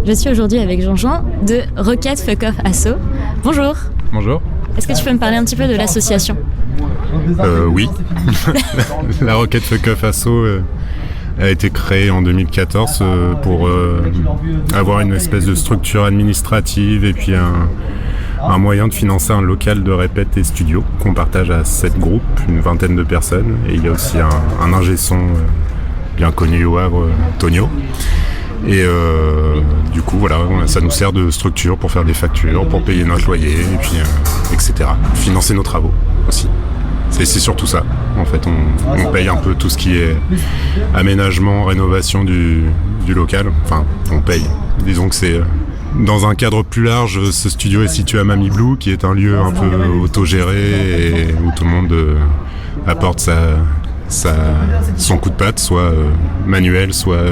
Je suis aujourd'hui avec Jean-Jean de Rocket Fuck Off Asso. Bonjour. Bonjour. Est-ce que tu peux me parler un petit peu de l'association ? Oui. La Rocket Fuck Off Asso a été créée en 2014 pour avoir une espèce de structure administrative et puis un moyen de financer un local de répète et studio qu'on partage à 7 groupes, une vingtaine de personnes. Et il y a aussi un ingé son bien connu au Havre, Tonio. Et du coup, voilà, ça nous sert de structure pour faire des factures, pour payer notre loyer, et puis etc. Financer nos travaux aussi. C'est surtout ça. En fait, on paye un peu tout ce qui est aménagement, rénovation du local. Enfin, on paye. Disons que c'est dans un cadre plus large. Ce studio est situé à Mamie Blue, qui est un lieu un peu autogéré et où tout le monde apporte son coup de patte, soit manuel, soit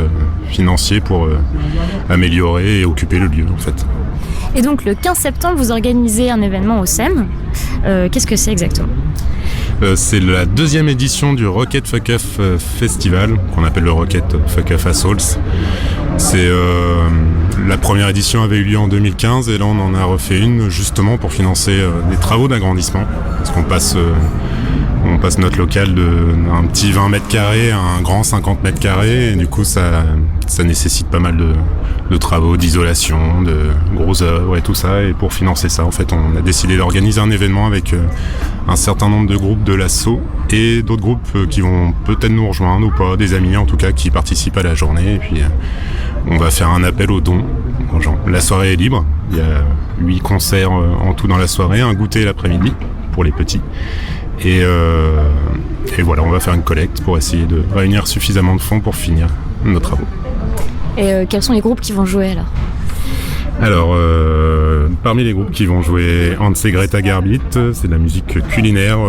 financier, pour améliorer et occuper le lieu, en fait. Et donc, le 15 septembre, vous organisez un événement au SEM. Qu'est-ce que c'est exactement ? C'est la 2e édition du Rocket Fuck Off Festival, qu'on appelle le Rocket Fuck Off Assaults. La première édition avait eu lieu en 2015 et là on en a refait une justement pour financer des travaux d'agrandissement. Parce qu'on passe notre local d'un petit 20 mètres carrés à un grand 50 mètres carrés et du coup ça nécessite pas mal de travaux, d'isolation, de gros œuvres et tout ça. Et pour financer ça, en fait, on a décidé d'organiser un événement avec un certain nombre de groupes de l'asso et d'autres groupes qui vont peut-être nous rejoindre ou pas, des amis en tout cas qui participent à la journée. Et puis on va faire un appel aux dons. La soirée est libre, il y a 8 concerts en tout dans la soirée, un goûter l'après-midi pour les petits. Et voilà, on va faire une collecte pour essayer de réunir suffisamment de fonds pour finir nos travaux. Et quels sont les groupes qui vont jouer alors ? Alors, parmi les groupes qui vont jouer, Hans et Greta Garbit, c'est de la musique culinaire,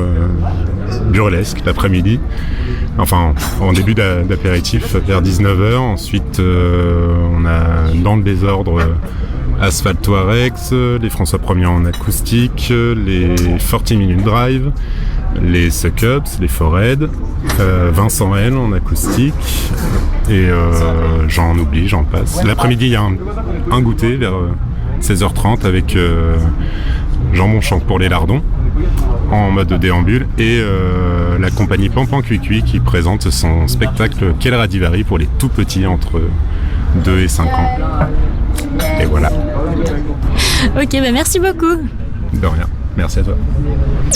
burlesque l'après-midi. Enfin, en début d'apéritif vers 19h. Ensuite, on a dans le désordre Asphalt Touaregs, les François 1er en acoustique, les 40 Minute Drive, les Suck Ups, les Forehead, Vincent L en acoustique, et j'en oublie, j'en passe. L'après-midi, il y a un goûter vers 16h30 avec Jean Bonchamp pour les lardons, en mode déambule, et la compagnie Pampan Cuicui qui présente son spectacle Quel Radivari pour les tout petits entre 2 et 5 ans. Et voilà. Ok, merci beaucoup. De rien. Merci à toi.